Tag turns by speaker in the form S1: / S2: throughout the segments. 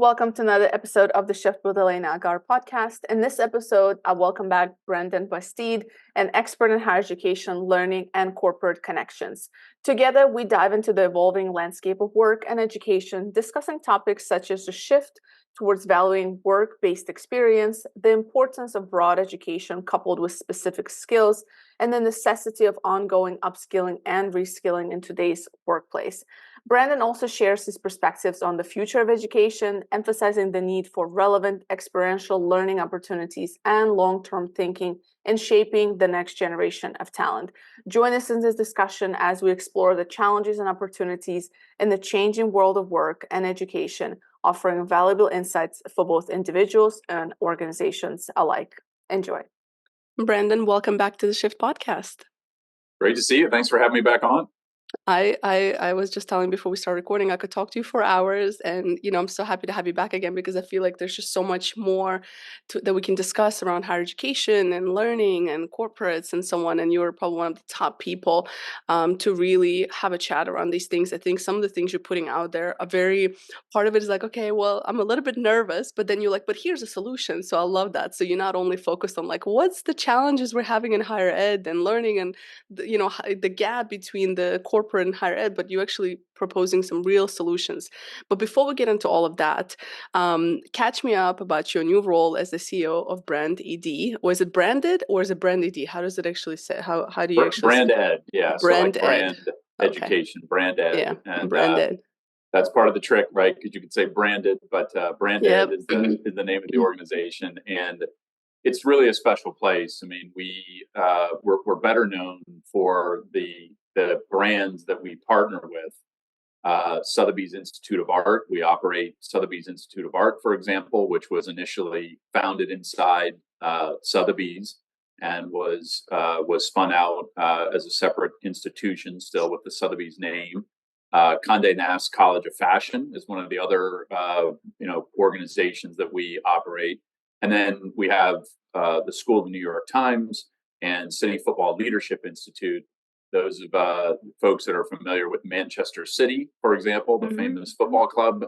S1: Welcome to another episode of the Shift with Elena Agar Podcast. In this episode, I welcome back Brandon Busteed, an expert in higher education, learning, and corporate connections. Together, we dive into the evolving landscape of work and education, discussing topics such as the shift towards valuing work-based experience, the importance of broad education coupled with specific skills, and the necessity of ongoing upskilling and reskilling in today's workplace. Brandon also shares his perspectives on the future of education, emphasizing the need for relevant experiential learning opportunities and long-term thinking in shaping the next generation of talent. Join us in this discussion as we explore the challenges and opportunities in the changing world of work and education, offering valuable insights for both individuals and organizations alike. Enjoy. Brandon, welcome back to the Shift Podcast.
S2: Great to see you. Thanks for having me back on.
S1: I was just telling before we start recording, I could talk to you for hours, and I'm so happy to have you back again because I feel like there's just so much more that we can discuss around higher education and learning and corporates and so on. And you're probably one of the top people to really have a chat around these things. I think some of the things you're putting out there are very part of it is like, okay, well, I'm a little bit nervous, but then you're like, but here's a solution. So I love that. So you're not only focused on like what's the challenges we're having in higher ed and learning and the gap between the corporate and higher ed, but you're actually proposing some real solutions. But before we get into all of that, catch me up about your new role as the CEO of Brand ED. Was it branded or is it Brand ED? How does it actually say? How do you actually
S2: brand ed? Yeah,
S1: brand
S2: so like brand
S1: ed.
S2: education, brand ed,
S1: Yeah,
S2: and
S1: brand ed.
S2: That's part of the trick, right? Because you could say branded, but brand ed is the name of the organization, and it's really a special place. I mean, we're better known for the brands that we partner with. Sotheby's Institute of Art. We operate Sotheby's Institute of Art, for example, which was initially founded inside Sotheby's and was spun out as a separate institution, still with the Sotheby's name. Condé Nast College of Fashion is one of the other organizations that we operate. And then we have the School of the New York Times and City Football Leadership Institute. Those of folks that are familiar with Manchester City, for example, the famous football club,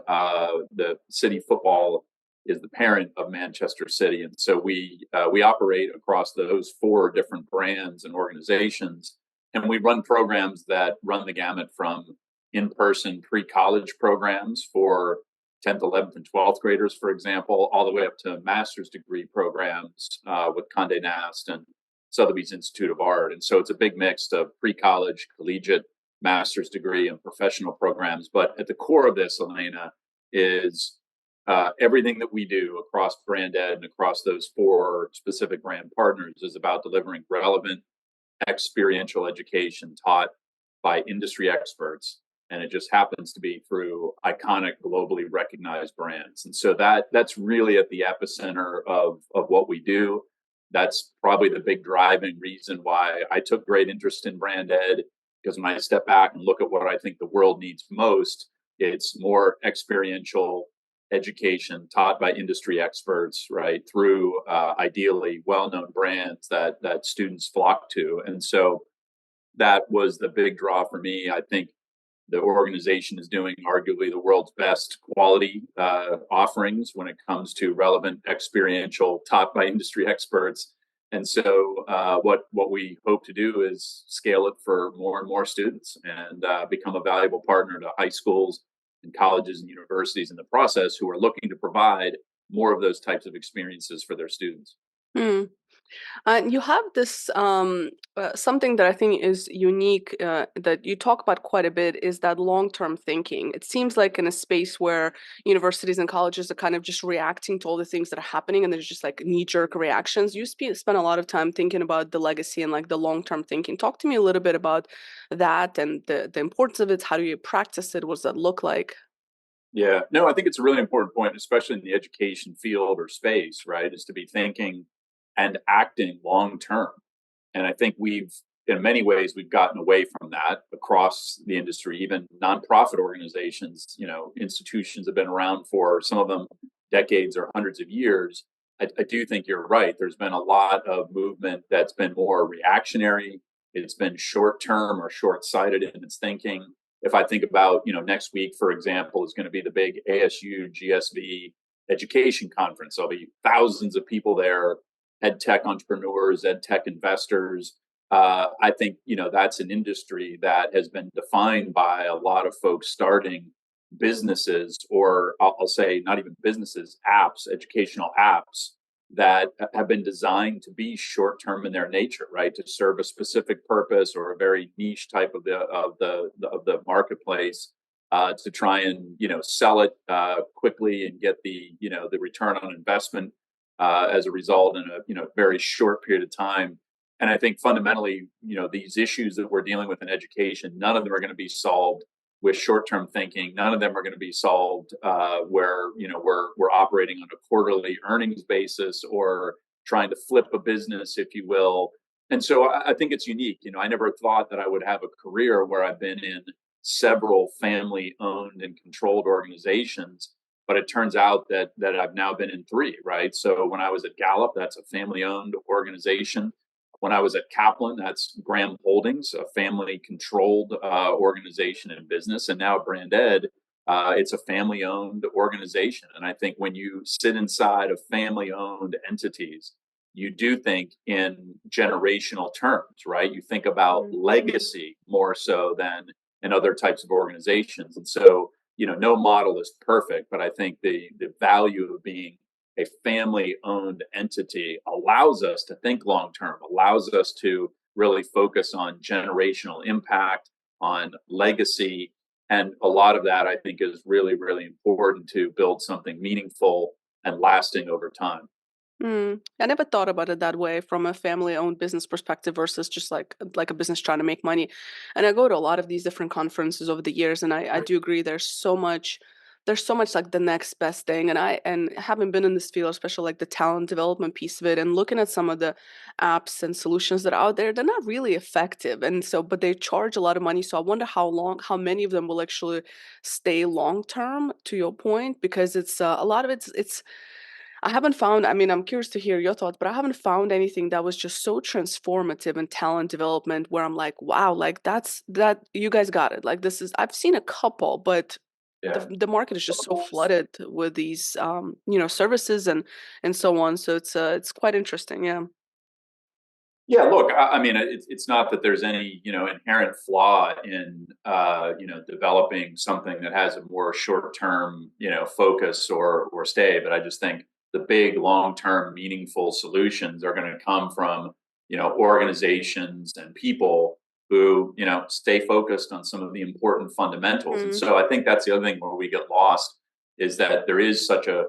S2: the City Football is the parent of Manchester City. And so we operate across those four different brands and organizations. And we run programs that run the gamut from in-person pre-college programs for 10th, 11th, and 12th graders, for example, all the way up to master's degree programs with Condé Nast and Sotheby's Institute of Art. And so it's a big mix of pre-college, collegiate, master's degree, and professional programs. But at the core of this, Elena, is everything that we do across brand ed and across those four specific brand partners is about delivering relevant experiential education taught by industry experts. And it just happens to be through iconic, globally recognized brands. And so that's really at the epicenter of what we do. That's probably the big driving reason why I took great interest in brand ed, because when I step back and look at what I think the world needs most, it's more experiential education taught by industry experts, right, through ideally well-known brands that students flock to. And so that was the big draw for me. I think the organization is doing arguably the world's best quality offerings when it comes to relevant experiential taught by industry experts. And so what we hope to do is scale it for more and more students and become a valuable partner to high schools and colleges and universities in the process who are looking to provide more of those types of experiences for their students.
S1: You have this something that I think is unique that you talk about quite a bit is that long-term thinking. It seems like in a space where universities and colleges are kind of just reacting to all the things that are happening and there's just like knee-jerk reactions. You spend a lot of time thinking about the legacy and like the long-term thinking. Talk to me a little bit about that and the importance of it. How do you practice it? What does that look like?
S2: Yeah, no, I think it's a really important point, especially in the education field or space, right, is to be thinking and acting long term. And I think in many ways, we've gotten away from that across the industry. Even nonprofit organizations, institutions have been around for some of them decades or hundreds of years. I do think you're right. There's been a lot of movement that's been more reactionary. It's been short term or short sighted in its thinking. if I think about, next week, for example, is going to be the big ASU GSV education conference. There'll be thousands of people there, ed tech entrepreneurs, ed tech investors. I think, that's an industry that has been defined by a lot of folks starting businesses, or I'll say not even businesses, apps, educational apps that have been designed to be short term in their nature, right? To serve a specific purpose or a very niche type of the marketplace, to try and sell it quickly and get the return on investment as a result in a very short period of time. And I think fundamentally, these issues that we're dealing with in education, none of them are going to be solved with short-term thinking. None of them are going to be solved where we're operating on a quarterly earnings basis or trying to flip a business, if you will. And so I think it's unique. I never thought that I would have a career where I've been in several family-owned and controlled organizations, but it turns out that I've now been in three, right? So when I was at Gallup, that's a family-owned organization. When I was at Kaplan, that's Graham Holdings, a family-controlled organization and business. And now at Branded, it's a family-owned organization. And I think when you sit inside of family-owned entities, you do think in generational terms, right? You think about legacy more so than in other types of organizations. And so, no model is perfect, but I think the value of being a family-owned entity allows us to think long-term, allows us to really focus on generational impact, on legacy. And a lot of that, I think, is really, really important to build something meaningful and lasting over time.
S1: I never thought about it that way from a family-owned business perspective versus just like a business trying to make money. And I go to a lot of these different conferences over the years, and I do agree there's so much like the next best thing. And having been in this field, especially like the talent development piece of it, and looking at some of the apps and solutions that are out there, they're not really effective. And so, but they charge a lot of money. So I wonder how many of them will actually stay long term, to your point, because it's a lot of it's I haven't found, I mean, I'm curious to hear your thoughts, but I haven't found anything that was just so transformative in talent development where I'm like, wow, like that you guys got it. Like this is, I've seen a couple, but
S2: Yeah.
S1: the market is just so flooded with these services and so on. So it's quite interesting. Yeah.
S2: Yeah, look, I mean, it's not that there's any, inherent flaw in, developing something that has a more short-term, focus or stay. But I just think the big, long-term, meaningful solutions are going to come from, organizations and people who, stay focused on some of the important fundamentals. And
S1: Mm,
S2: so I think that's the other thing where we get lost is that there is such a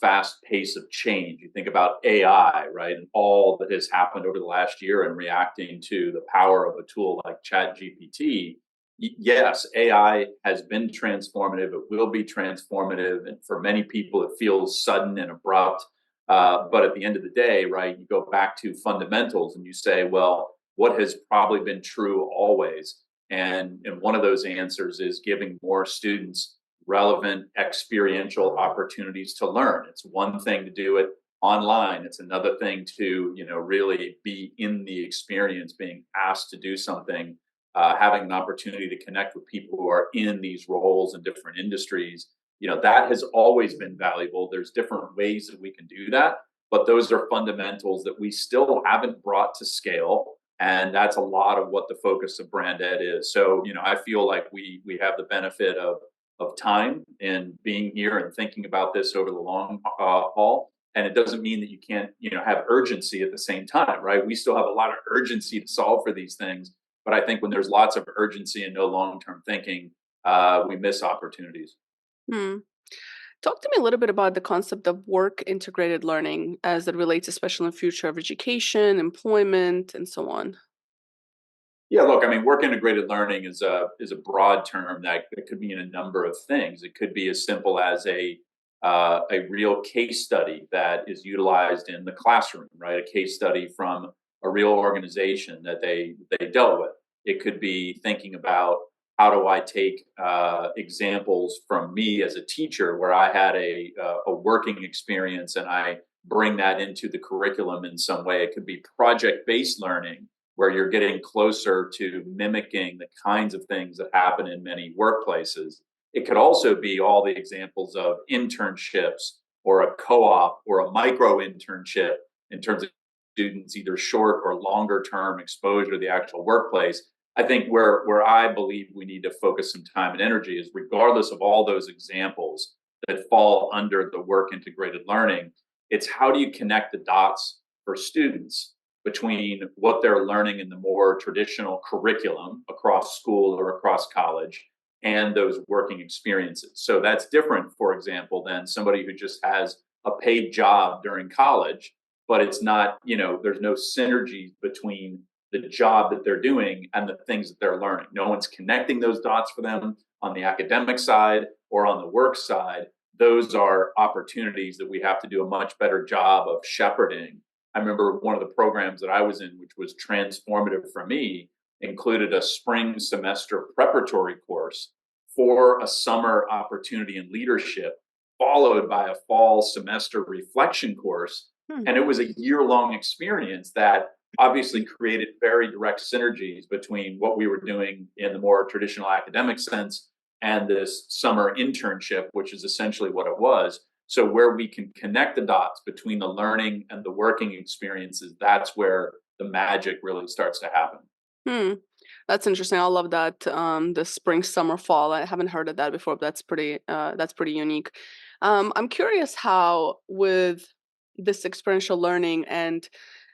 S2: fast pace of change. You think about AI, right, and all that has happened over the last year and reacting to the power of a tool like Chat GPT. Yes, AI has been transformative. It will be transformative, and for many people, it feels sudden and abrupt. But at the end of the day, right, you go back to fundamentals and you say, well, what has probably been true always? And one of those answers is giving more students relevant experiential opportunities to learn. It's one thing to do it online. It's another thing to, really be in the experience, being asked to do something, having an opportunity to connect with people who are in these roles in different industries. That has always been valuable. There's different ways that we can do that, but those are fundamentals that we still haven't brought to scale. And that's a lot of what the focus of Brand Ed is. So, I feel like we have the benefit of time and being here and thinking about this over the long haul. And it doesn't mean that you can't, have urgency at the same time, right? We still have a lot of urgency to solve for these things. But I think when there's lots of urgency and no long-term thinking, we miss opportunities.
S1: hmm. Talk to me a little bit about the concept of work integrated learning as it relates, especially in future of education, employment, and so on.
S2: Yeah, look, I mean, work integrated learning is a broad term that it could mean a number of things. It could be as simple as a real case study that is utilized in the classroom, right? A case study from a real organization that they dealt with. It could be thinking about how do I take examples from me as a teacher where I had a working experience and I bring that into the curriculum in some way. It could be project based learning where you're getting closer to mimicking the kinds of things that happen in many workplaces. It could also be all the examples of internships or a co-op or a micro internship in terms of students, either short or longer term exposure to the actual workplace. I think where I believe we need to focus some time and energy is, regardless of all those examples that fall under the work integrated learning, it's how do you connect the dots for students between what they're learning in the more traditional curriculum across school or across college and those working experiences. So that's different, for example, than somebody who just has a paid job during college, but it's not, there's no synergy between the job that they're doing and the things that they're learning. No one's connecting those dots for them on the academic side or on the work side. Those are opportunities that we have to do a much better job of shepherding. I remember one of the programs that I was in, which was transformative for me, included a spring semester preparatory course for a summer opportunity in leadership, followed by a fall semester reflection course. And it was a year-long experience that obviously created very direct synergies between what we were doing in the more traditional academic sense and this summer internship, which is essentially what it was. So where we can connect the dots between the learning and the working experiences, that's where the magic really starts to happen.
S1: That's interesting. I love that. The spring, summer, fall. I haven't heard of that before, but that's pretty unique. I'm curious how with this experiential learning, and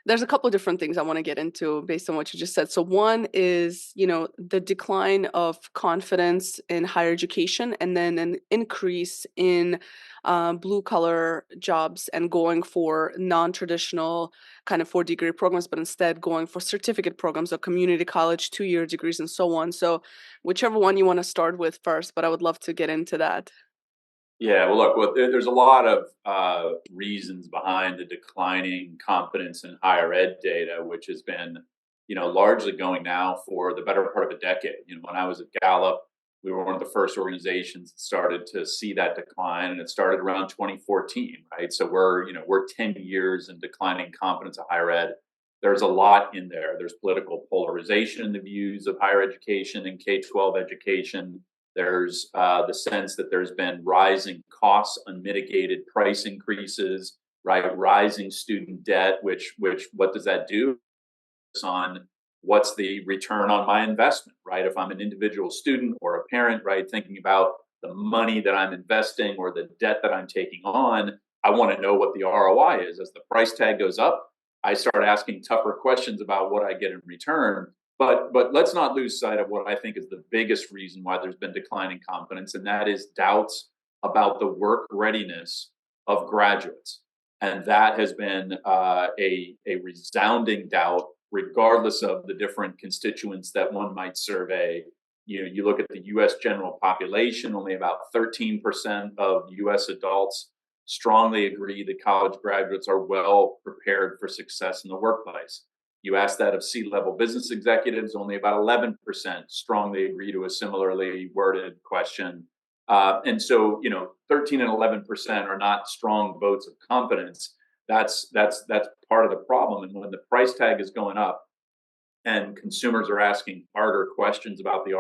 S1: there's a couple of different things I want to get into based on what you just said. So one is, the decline of confidence in higher education, and then an increase in blue collar jobs and going for non-traditional kind of 4-degree programs, but instead going for certificate programs or community college 2-year degrees and so on. So whichever one you want to start with first, but I would love to get into that.
S2: Yeah, well, there's a lot of reasons behind the declining confidence in higher ed data, which has been, largely going now for the better part of a decade. When I was at Gallup, we were one of the first organizations that started to see that decline, and it started around 2014, right? So we're 10 years in declining confidence of higher ed. There's a lot in there. There's political polarization in the views of higher education and K-12 education. There's the sense that there's been rising costs, unmitigated price increases, right? Rising student debt, which what does that do? It's on what's the return on my investment, right? If I'm an individual student or a parent, right, thinking about the money that I'm investing or the debt that I'm taking on, I want to know what the ROI is. As the price tag goes up, I start asking tougher questions about what I get in return. But let's not lose sight of what I think is the biggest reason why there's been declining confidence, and that is doubts about the work readiness of graduates. And that has been a resounding doubt, regardless of the different constituents that one might survey. You look at the U.S. general population, only about 13% of U.S. adults strongly agree that college graduates are well prepared for success in the workplace. You ask that of C-level business executives, only about 11% strongly agree to a similarly worded question. And so, 13 and 11% are not strong votes of confidence. That's part of the problem. And when the price tag is going up and consumers are asking harder questions about the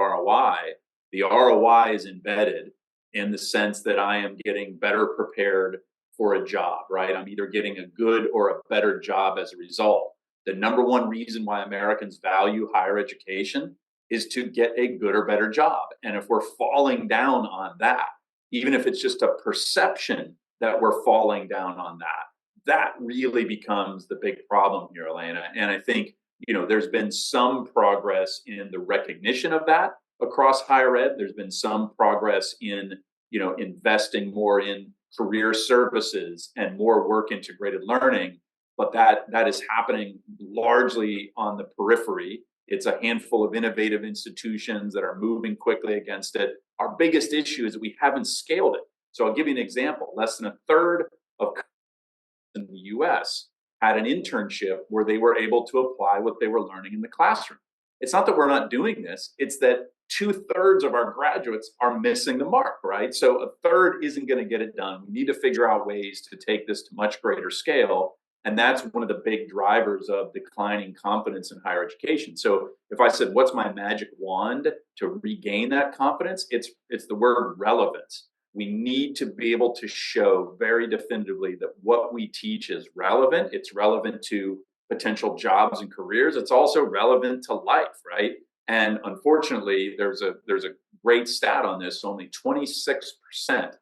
S2: ROI is embedded in the sense that I am getting better prepared for a job, right? I'm either getting a good or a better job as a result. The number one reason why Americans value higher education is to get a good or better job. And if we're falling down on that, even if it's just a perception that we're falling down on that really becomes the big problem here, Elena. And I think, there's been some progress in the recognition of that across higher ed. There's been some progress in, investing more in career services and more work integrated learning. But that is happening largely on the periphery. It's a handful of innovative institutions that are moving quickly against it. Our biggest issue is that we haven't scaled it. So I'll give you an example. Less than a third of in the US had an internship where they were able to apply what they were learning in the classroom. It's not that we're not doing this. It's that 2/3 of our graduates are missing the mark, right? So a third isn't going to get it done. We need to figure out ways to take this to much greater scale. And that's one of the big drivers of declining confidence in higher education. So if I said, what's my magic wand to regain that confidence? It's the word relevance. We need to be able to show very definitively that what we teach is relevant. It's relevant to potential jobs and careers. It's also relevant to life, right? And unfortunately, there's a great stat on this. Only 26%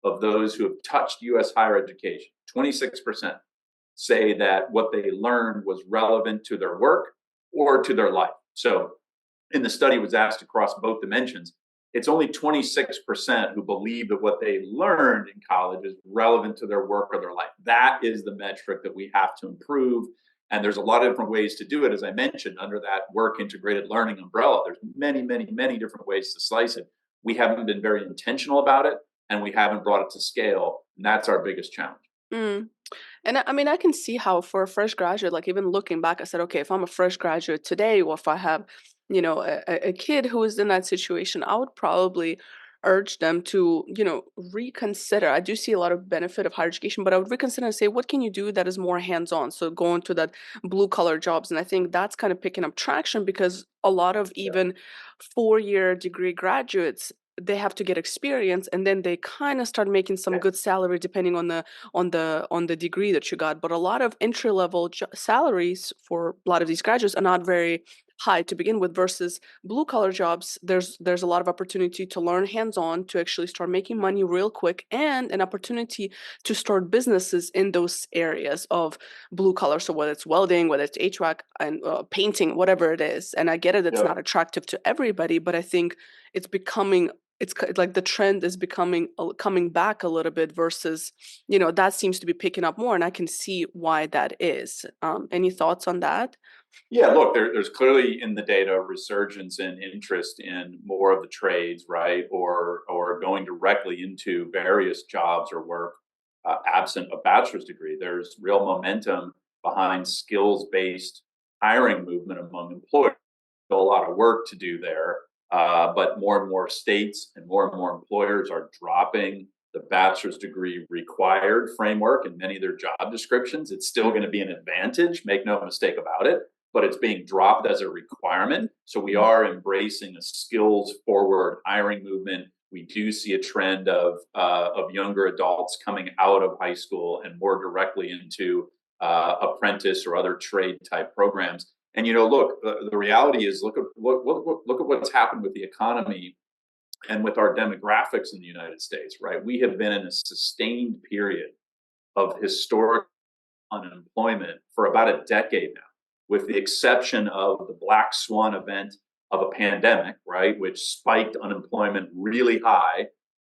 S2: of those who have touched U.S. higher education, 26%, say that what they learned was relevant to their work or to their life. So, in the study was asked across both dimensions. It's only 26% who believe that what they learned in college is relevant to their work or their life. That is the metric that we have to improve. And there's a lot of different ways to do it, as I mentioned, under that work integrated learning umbrella. There's many, many, many different ways to slice it. We haven't been very intentional about it, and we haven't brought it to scale. And that's our biggest challenge.
S1: Mm. And I mean, I can see how for a fresh graduate, like even looking back, I said, okay, if I'm a fresh graduate today, or if I have, a kid who is in that situation, I would probably urge them to, reconsider. I do see a lot of benefit of higher education, but I would reconsider and say, what can you do that is more hands-on? So go into that blue collar jobs. And I think that's kind of picking up traction because a lot of even 4-year degree graduates, they have to get experience and then they kind of start making some good salary depending on the degree that you got. But a lot of entry level salaries for a lot of these graduates are not very high to begin with, versus blue collar jobs. There's a lot of opportunity to learn hands on, to actually start making money real quick, and an opportunity to start businesses in those areas of blue collar. So whether it's welding, whether it's HVAC and painting, whatever it is. And I get it, it's not attractive to everybody, but I think it's becoming, like the trend is becoming coming back a little bit, versus that seems to be picking up more, and I can see why that is. Any thoughts on that?
S2: Yeah, look, there's clearly in the data resurgence in interest in more of the trades, right, or going directly into various jobs or work, absent a bachelor's degree. There's real momentum behind skills-based hiring movement among employers. Still a lot of work to do there, but more and more states and more employers are dropping the bachelor's degree required framework in many of their job descriptions. It's still going to be an advantage, make no mistake about it, but it's being dropped as a requirement. So we are embracing a skills forward hiring movement. We do see a trend of younger adults coming out of high school and more directly into apprentice or other trade type programs. And look, the reality is, look at what's happened with the economy and with our demographics in the United States, right? We have been in a sustained period of historic unemployment for about a decade now, with the exception of the black swan event of a pandemic, right, which spiked unemployment really high.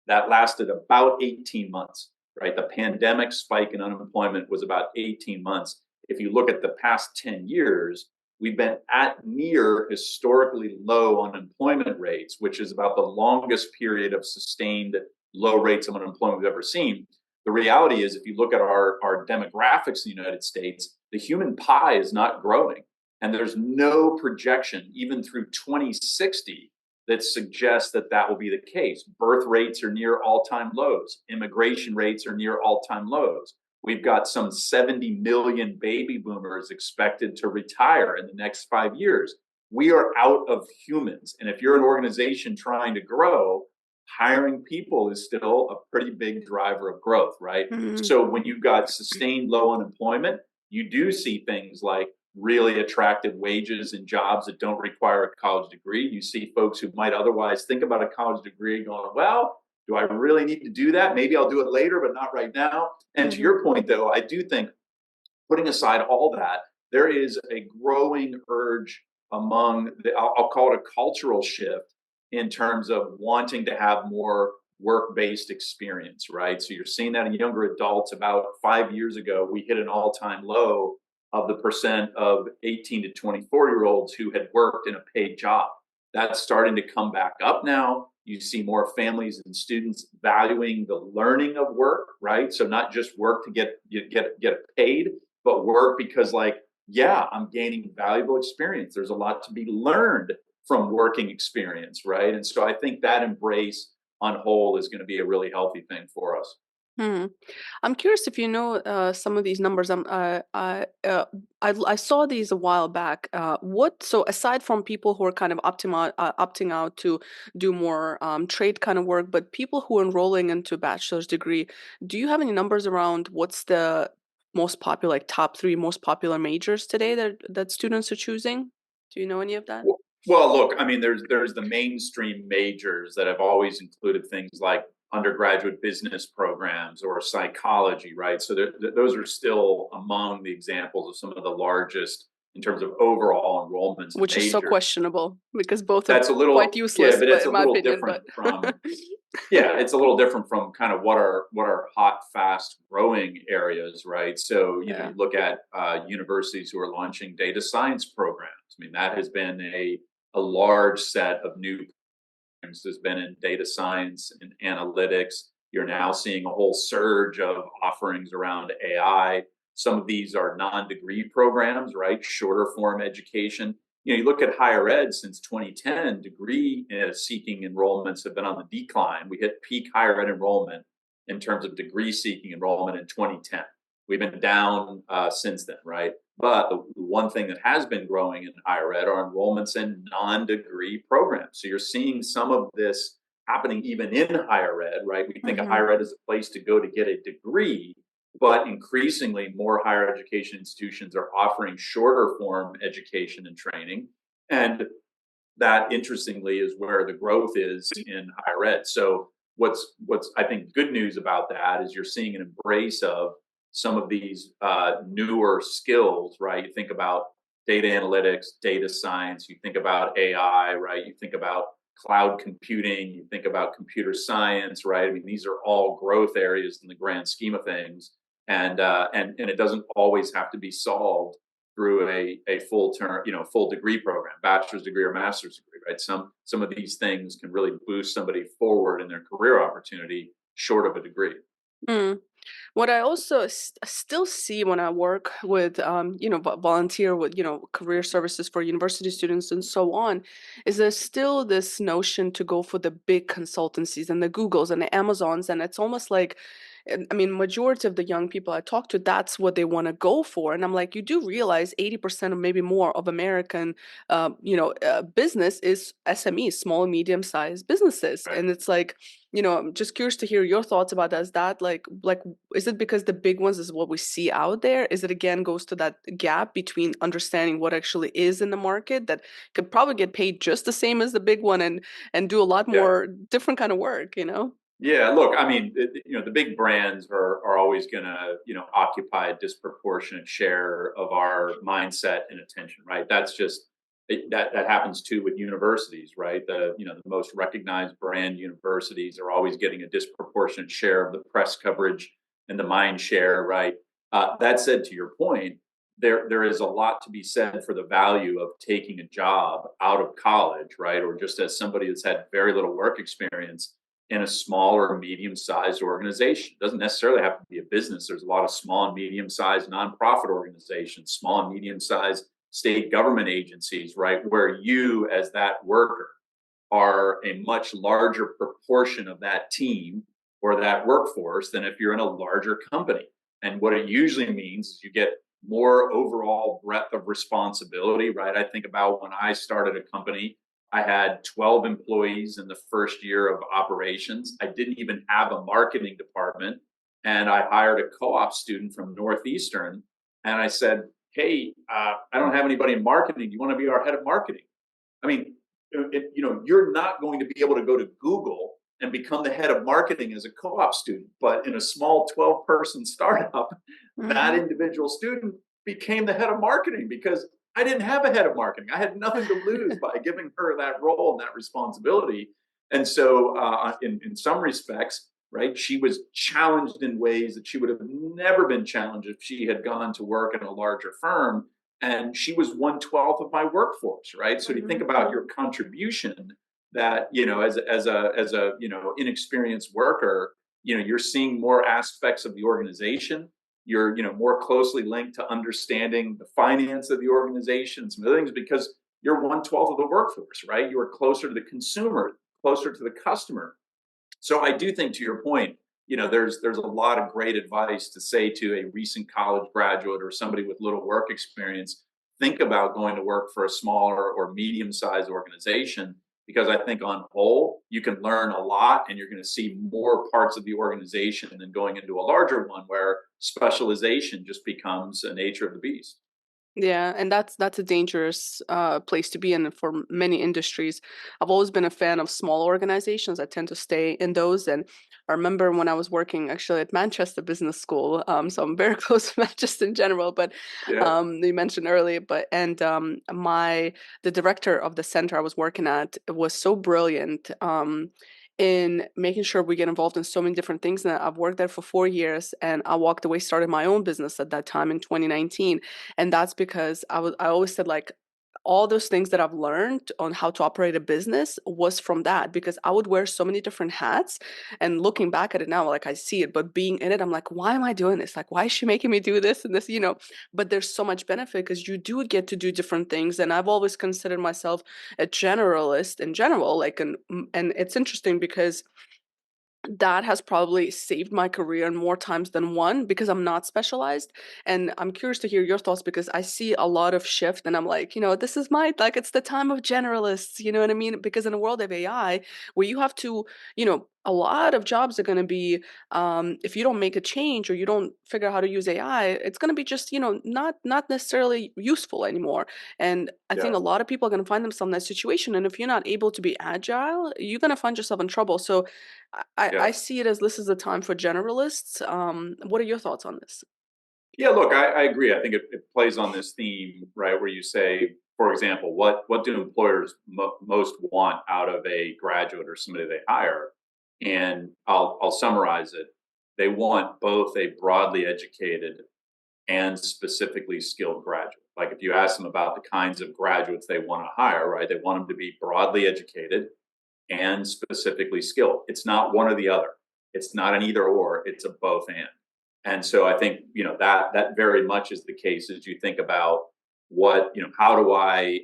S2: That lasted about 18 months, right? The pandemic spike in unemployment was about 18 months. If you look at the past 10 years, we've been at near historically low unemployment rates, which is about the longest period of sustained low rates of unemployment we've ever seen. The reality is, if you look at our demographics in the United States, the human pie is not growing. And there's no projection, even through 2060, that suggests that that will be the case. Birth rates are near all-time lows. Immigration rates are near all-time lows. We've got some 70 million baby boomers expected to retire in the next 5 years. We are out of humans. And if you're an organization trying to grow, hiring people is still a pretty big driver of growth, right? Mm-hmm. So when you've got sustained low unemployment, you do see things like really attractive wages in jobs that don't require a college degree. You see folks who might otherwise think about a college degree going, well, do I really need to do that? Maybe I'll do it later, but not right now. And to your point, though, I do think, putting aside all that, there is a growing urge among I'll call it a cultural shift in terms of wanting to have more work-based experience, right? So you're seeing that in younger adults. About 5 years ago, we hit an all-time low of the percent of 18 to 24-year-olds who had worked in a paid job. That's starting to come back up now. You see more families and students valuing the learning of work, right? So not just work to get paid, but work because, like, yeah, I'm gaining valuable experience. There's a lot to be learned from working experience, right? And so I think that embrace on whole is going to be a really healthy thing for us.
S1: Hmm. I'm curious if you know some of these numbers. I saw these a while back. So aside from people who are kind of opting out to do more trade kind of work, but people who are enrolling into a bachelor's degree, do you have any numbers around what's the most popular, like top three most popular majors today that students are choosing? Do you know any of that?
S2: Well, look, I mean, there's the mainstream majors that have always included things like undergraduate business programs or psychology, right? So those are still among the examples of some of the largest in terms of overall enrollments in
S1: Which is so
S2: majors.
S1: questionable because both are
S2: That's a
S1: quite
S2: little, yeah,
S1: useless,
S2: but
S1: but
S2: it's
S1: in
S2: a
S1: my
S2: little
S1: opinion,
S2: different from, yeah, it's a little different from kind of what are hot, fast growing areas, right? So,
S1: Yeah.
S2: you look at universities who are launching data science programs. I mean, that has been a large set of new programs. There's been in data science and analytics. You're now seeing a whole surge of offerings around AI. Some of these are non-degree programs, right? Shorter form education. You look at higher ed since 2010, degree seeking enrollments have been on the decline. We hit peak higher ed enrollment in terms of degree seeking enrollment in 2010. We've been down since then, right? But the one thing that has been growing in higher ed are enrollments in non-degree programs. So you're seeing some of this happening even in higher ed, right? We think of
S1: Hmm.
S2: higher ed as a place to go to get a degree, but increasingly more higher education institutions are offering shorter form education and training. And that interestingly is where the growth is in higher ed. So what's I think good news about that is you're seeing an embrace of some of these newer skills, right? You think about data analytics, data science, you think about AI, right? You think about cloud computing, you think about computer science, right? I mean, these are all growth areas in the grand scheme of things, and it doesn't always have to be solved through a full term, full degree program, bachelor's degree or master's degree, right? Some of these things can really boost somebody forward in their career opportunity short of a degree.
S1: Mm. What I also still see when I work with, volunteer with, career services for university students and so on, is there's still this notion to go for the big consultancies and the Googles and the Amazons. And it's almost like, I mean, majority of the young people I talk to, that's what they want to go for. And I'm like, you do realize 80% or maybe more of American, business is SMEs, small and medium sized businesses.
S2: Right.
S1: And it's like, I'm just curious to hear your thoughts about that. Is that like is it because the big ones is what we see out there? Is it again goes to that gap between understanding what actually is in the market that could probably get paid just the same as the big one and do a lot
S2: Yeah.
S1: more different kind of work, you know?
S2: Yeah, look, I mean, the big brands are always going to, occupy a disproportionate share of our mindset and attention, right? That's just that happens too with universities, right? The most recognized brand universities are always getting a disproportionate share of the press coverage and the mind share, right? That said, to your point, there is a lot to be said for the value of taking a job out of college, right? Or just as somebody that's had very little work experience in a small or medium sized organization. It doesn't necessarily have to be a business. There's a lot of small and medium sized nonprofit organizations, small and medium sized state government agencies, right? Where you, as that worker, are a much larger proportion of that team or that workforce than if you're in a larger company. And what it usually means is you get more overall breadth of responsibility, right? I think about when I started a company, I had 12 employees in the first year of operations. I didn't even have a marketing department. And I hired a co op student from Northeastern. And I said, hey, I don't have anybody in marketing. Do you want to be our head of marketing? I mean, you're not going to be able to go to Google and become the head of marketing as a co-op student. But in a small 12-person startup, that
S1: Hmm.
S2: individual student became the head of marketing because I didn't have a head of marketing. I had nothing to lose by giving her that role and that responsibility. And so, in some respects, right, she was challenged in ways that she would have never been challenged if she had gone to work in a larger firm, and she was 1/12 of my workforce, right? So to think
S1: Hmm.
S2: about your contribution, that as a inexperienced worker, you're seeing more aspects of the organization. You're more closely linked to understanding the finance of the organization, some other things, because you're 1/12 of the workforce, right? You are closer to the consumer, closer to the customer. So I do think, to your point, there's a lot of great advice to say to a recent college graduate or somebody with little work experience. Think about going to work for a smaller or medium-sized organization, because I think on whole you can learn a lot and you're going to see more parts of the organization than going into a larger one where specialization just becomes a nature of the beast.
S1: Yeah, and that's a dangerous place to be in for many industries. I've always been a fan of small organizations. I tend to stay in those. And I remember when I was working actually at Manchester Business School, so I'm very close to Manchester in general. But
S2: Yeah.
S1: you mentioned earlier, but and my the director of the center I was working at was so brilliant. In making sure we get involved in so many different things. And I've worked there for 4 years, and I walked away, started my own business at that time in 2019. And that's because I always said, like, all those things that I've learned on how to operate a business was from that, because I would wear so many different hats. And looking back at it now, like, I see it, but being in it, I'm like, why am I doing this? Like, why is she making me do this and this, But there's so much benefit because you do get to do different things. And I've always considered myself a generalist in general, like, and it's interesting because that has probably saved my career in more times than one because I'm not specialized. And I'm curious to hear your thoughts because I see a lot of shift and I'm like, this is like, it's the time of generalists, you know what I mean? Because in a world of AI where you have to, a lot of jobs are going to be, if you don't make a change or you don't figure out how to use AI, it's going to be just, not necessarily useful anymore. And I think
S2: Yeah.
S1: a lot of people are going to find themselves in that situation. And if you're not able to be agile, you're going to find yourself in trouble. So I
S2: Yeah.
S1: see it as this is a time for generalists. What are your thoughts on this?
S2: Yeah, look, I agree. I think it plays on this theme, right, where you say, for example, what do employers most want out of a graduate or somebody they hire? And I'll summarize it. They want both a broadly educated and specifically skilled graduate. Like if you ask them about the kinds of graduates they want to hire, right, they want them to be broadly educated and specifically skilled. It's not one or the other. It's not an either or. It's a both and. And so I think that very much is the case as you think about how do I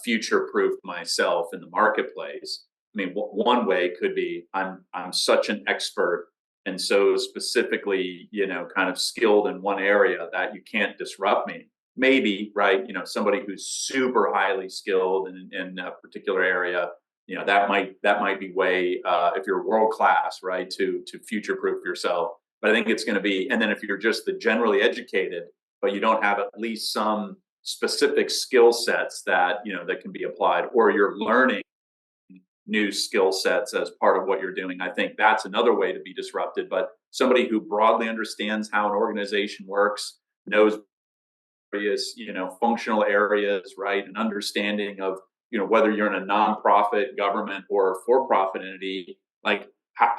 S2: future proof myself in the marketplace. I mean, one way could be I'm such an expert and so specifically kind of skilled in one area that you can't disrupt me. Maybe right, somebody who's super highly skilled in a particular area, that might be way if you're world class, right, to future proof yourself. But I think it's going to be, and then if you're just the generally educated, but you don't have at least some specific skill sets that can be applied, or you're learning new skill sets as part of what you're doing, I think that's another way to be disrupted. But somebody who broadly understands how an organization works, knows various functional areas, right, an understanding of whether you're in a nonprofit, government, or for-profit entity, like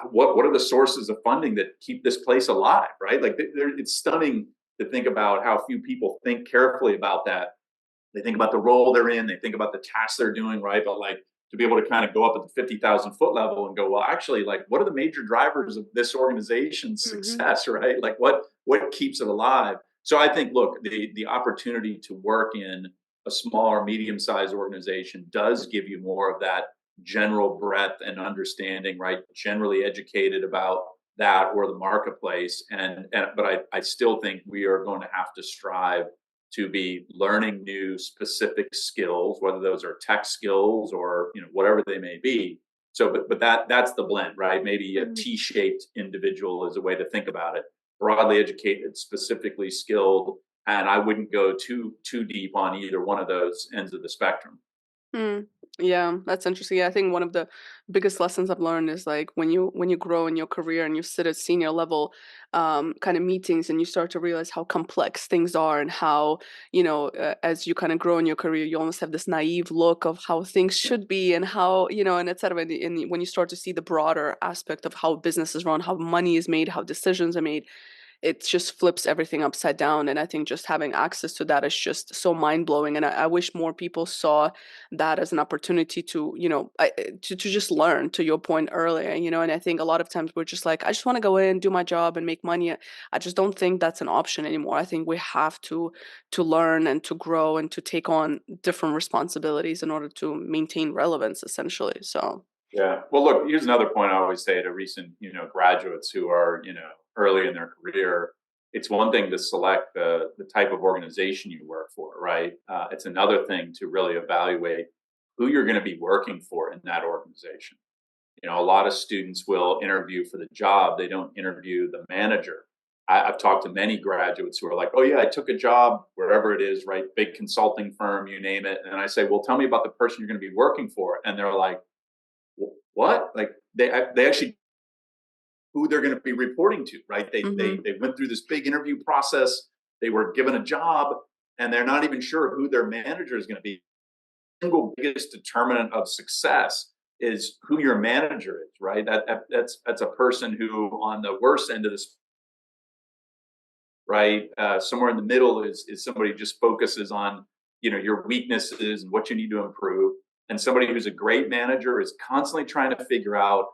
S2: what are the sources of funding that keep this place alive, right? Like it's stunning to think about how few people think carefully about that. They think about the role they're in, they think about the tasks they're doing, right? But like to be able to kind of go up at the 50,000 foot level and go, well, actually, like what are the major drivers of this organization's
S1: Hmm.
S2: success, right? Like what keeps it alive? So I think, look, the opportunity to work in a small or medium sized organization does give you more of that general breadth and understanding, right? Generally educated about that or the marketplace, but I still think we are going to have to strive to be learning new specific skills, whether those are tech skills or whatever they may be. So, but that's the blend, right? Maybe a T-shaped individual is a way to think about it. Broadly educated, specifically skilled, and I wouldn't go too deep on either one of those ends of the spectrum.
S1: Mm, yeah, that's interesting. Yeah, I think one of the biggest lessons I've learned is like when you grow in your career and you sit at senior level kind of meetings and you start to realize how complex things are and how, as you kind of grow in your career, you almost have this naive look of how things should be and how, and et cetera. And when you start to see the broader aspect of how business is run, how money is made, how decisions are made, it just flips everything upside down. And I think just having access to that is just so mind blowing. And I wish more people saw that as an opportunity to, to just learn, to your point earlier, and I think a lot of times we're just like, I just want to go in, do my job and make money. I just don't think that's an option anymore. I think we have to learn and to grow and to take on different responsibilities in order to maintain relevance essentially. So
S2: Yeah. Well, look, here's another point I always say to recent, graduates who are, early in their career. It's one thing to select the type of organization you work for, right? It's another thing to really evaluate who you're going to be working for in that organization. A lot of students will interview for the job. They don't interview the manager. I've talked to many graduates who are like, oh, yeah, I took a job wherever it is, right? Big consulting firm, you name it. And I say, well, tell me about the person you're going to be working for. And they're like, what? Like they actually who they're going to be reporting to, right? They went through this big interview process. They were given a job, and they're not even sure who their manager is going to be. The single biggest determinant of success is who your manager is, right? That's a person who, on the worst end of this, right, somewhere in the middle is somebody who just focuses on your weaknesses and what you need to improve, and somebody who's a great manager is constantly trying to figure out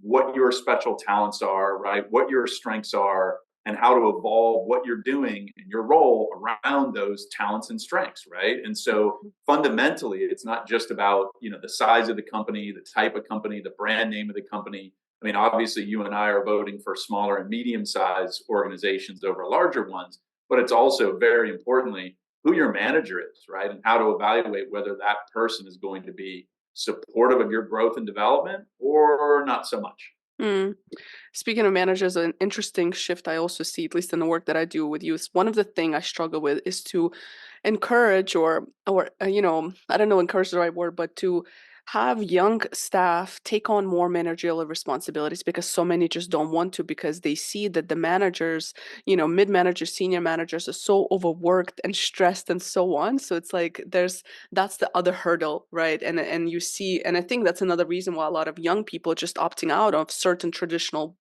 S2: what your special talents are, right? What your strengths are, and how to evolve what you're doing in your role around those talents and strengths, right? And so fundamentally, it's not just about the size of the company, the type of company, the brand name of the company. I mean, obviously, you and I are voting for smaller and medium-sized organizations over larger ones, but it's also very importantly who your manager is, right? And how to evaluate whether that person is going to be supportive of your growth and development or not so much.
S1: Mm. Speaking of managers, an interesting shift I also see, at least in the work that I do with youth, one of the things I struggle with is to encourage or I don't know, encourage the right word, but to have young staff take on more managerial responsibilities because so many just don't want to because they see that the managers, mid managers, senior managers are so overworked and stressed and so on. So it's like that's the other hurdle, right? And you see, and I think that's another reason why a lot of young people are just opting out of certain traditional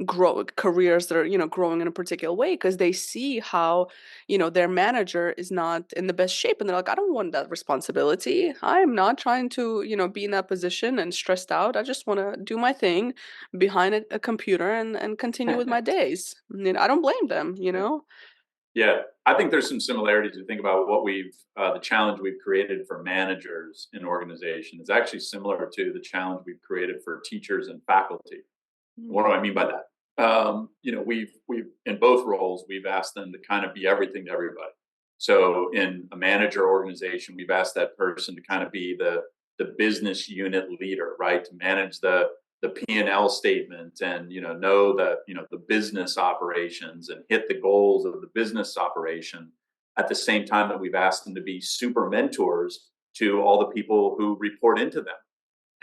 S1: grow careers that are growing in a particular way because they see how their manager is not in the best shape and they're like, I don't want that responsibility. I'm not trying to be in that position and stressed out. I just want to do my thing behind a computer and continue with my days. I don't blame them.
S2: Yeah, I think there's some similarities to think about what the challenge we've created for managers in organization is actually similar to the challenge we've created for teachers and faculty. What do I mean by that? We've in both roles, we've asked them to kind of be everything to everybody. So in a manager organization, we've asked that person to kind of be the business unit leader, right? To manage the P&L statement and know the business operations and hit the goals of the business operation. At the same time that we've asked them to be super mentors to all the people who report into them.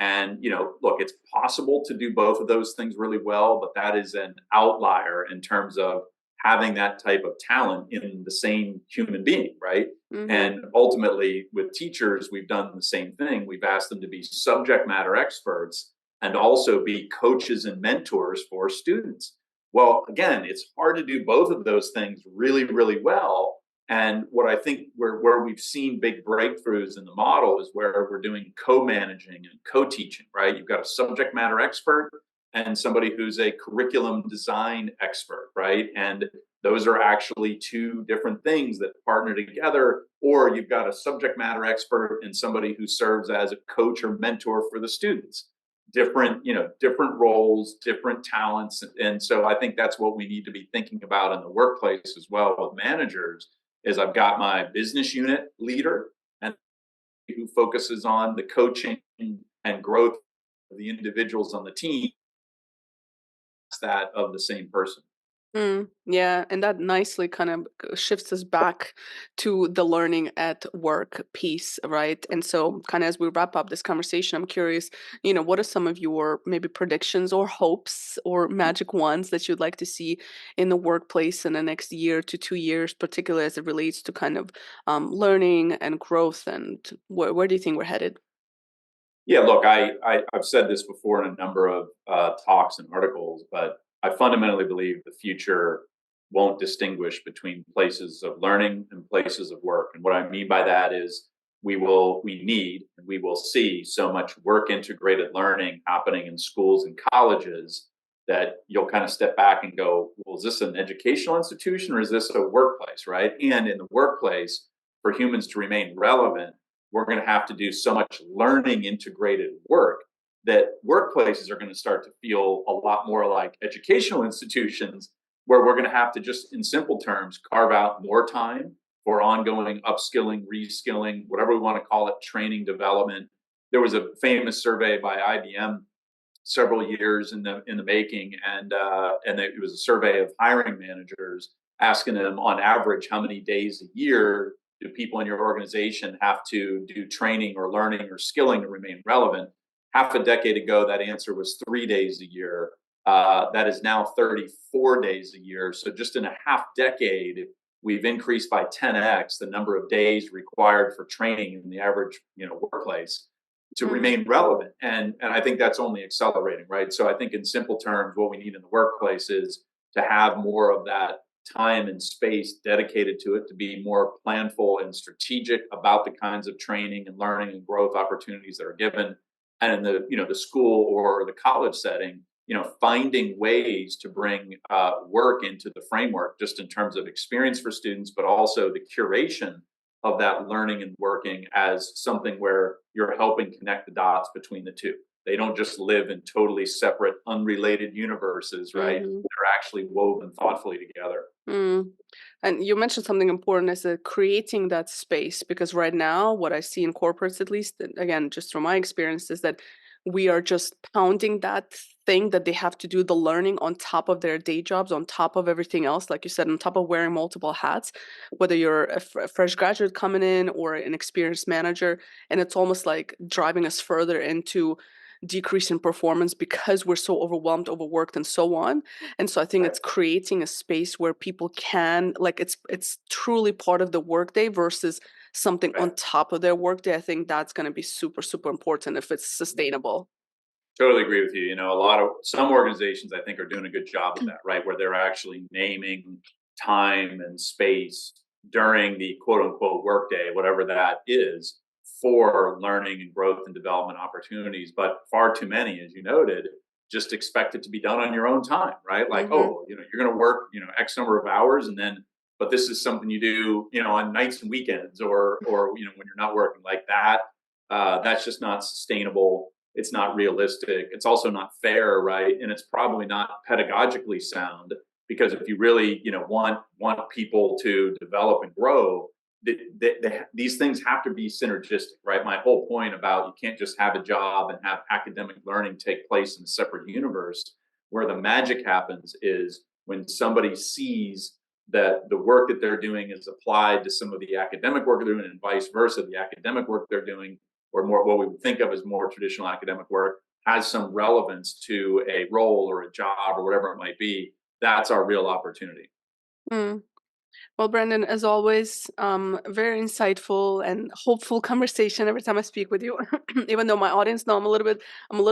S2: And, look, it's possible to do both of those things really well, but that is an outlier in terms of having that type of talent in the same human being, right? And ultimately, with teachers, we've done the same thing. We've asked them to be subject matter experts and also be coaches and mentors for students. Well, again, it's hard to do both of those things really, really well. And what I think where we've seen big breakthroughs in the model is where we're doing co-managing and co-teaching, right? You've got a subject matter expert and somebody who's a curriculum design expert, right? And those are actually two different things that partner together. Or you've got a subject matter expert and somebody who serves as a coach or mentor for the students. Different roles, different talents. And so I think that's what we need to be thinking about in the workplace as well with managers is I've got my business unit leader and who focuses on the coaching and growth of the individuals on the team, that of the same person.
S1: Yeah, and that nicely kind of shifts us back to the learning at work piece, right? And so, kind of as we wrap up this conversation, I'm curious, what are some of your maybe predictions or hopes or magic ones that you'd like to see in the workplace in the next year to 2 years, particularly as it relates to kind of learning and growth, and where do you think we're headed?
S2: Yeah, look, I've said this before in a number of talks and articles, but I fundamentally believe the future won't distinguish between places of learning and places of work. And what I mean by that is we need and we will see so much work integrated learning happening in schools and colleges that you'll kind of step back and go, well, is this an educational institution or is this a workplace, right? And in the workplace, for humans to remain relevant, we're going to have to do so much learning integrated work that workplaces are going to start to feel a lot more like educational institutions, where we're going to have to, just in simple terms, carve out more time for ongoing upskilling, reskilling, whatever we want to call it, training, development. There was a famous survey by IBM several years in the making, and it was a survey of hiring managers asking them, on average, how many days a year do people in your organization have to do training or learning or skilling to remain relevant. Half a decade ago, that answer was 3 days a year. That is now 34 days a year. So just in a half decade, we've increased by 10x the number of days required for training in the average, workplace to remain relevant. And I think that's only accelerating, right? So I think in simple terms, what we need in the workplace is to have more of that time and space dedicated to it, to be more planful and strategic about the kinds of training and learning and growth opportunities that are given. And in the school or the college setting, finding ways to bring work into the framework, just in terms of experience for students, but also the curation of that learning and working as something where you're helping connect the dots between the two. They don't just live in totally separate, unrelated universes, right? They're actually woven thoughtfully together.
S1: And you mentioned something important, is that creating that space, because right now, what I see in corporates, at least, again, just from my experience, is that we are just pounding that thing that they have to do the learning on top of their day jobs, on top of everything else, like you said, on top of wearing multiple hats, whether you're a fresh graduate coming in or an experienced manager. And it's almost like driving us further into decrease in performance because we're so overwhelmed, overworked, and so on. And so I think it's creating a space where people can, like, it's truly part of the workday versus something on top of their workday. I think that's going to be super, super important if it's sustainable.
S2: Totally agree with you. Some organizations, I think, are doing a good job of that, right? Where they're actually naming time and space during the quote unquote workday, whatever that is, for learning and growth and development opportunities. But far too many, as you noted, just expect it to be done on your own time, right? Like, you're going to work, X number of hours, and then, but this is something you do, on nights and weekends, or when you're not working like that. That's just not sustainable. It's not realistic. It's also not fair, right? And it's probably not pedagogically sound, because if you really, want people to develop and grow, these things have to be synergistic, right? My whole point about, you can't just have a job and have academic learning take place in a separate universe. Where the magic happens is when somebody sees that the work that they're doing is applied to some of the academic work they're doing, and vice versa. The academic work they're doing, or more what we would think of as more traditional academic work, has some relevance to a role or a job or whatever it might be. That's our real opportunity.
S1: Well, Brandon, as always, very insightful and hopeful conversation every time I speak with you. Even though my audience know I'm a little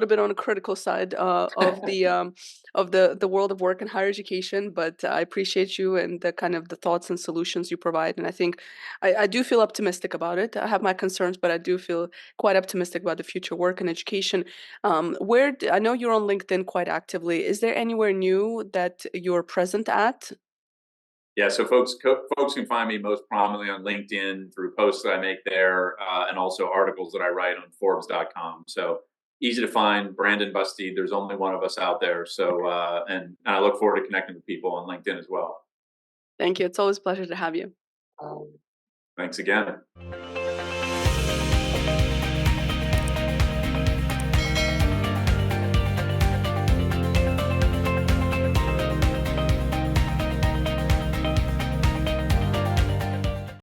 S1: bit on the critical side of the world of work and higher education, but I appreciate you and the kind of the thoughts and solutions you provide. And I think I do feel optimistic about it. I have my concerns, but I do feel quite optimistic about the future work and education. I know you're on LinkedIn quite actively. Is there anywhere new that you're present at?
S2: Yeah, so folks can find me most prominently on LinkedIn through posts that I make there, and also articles that I write on Forbes.com. So easy to find. Brandon Busteed. There's only one of us out there. So and I look forward to connecting with people on LinkedIn as well.
S1: Thank you. It's always a pleasure to have you.
S2: Thanks again.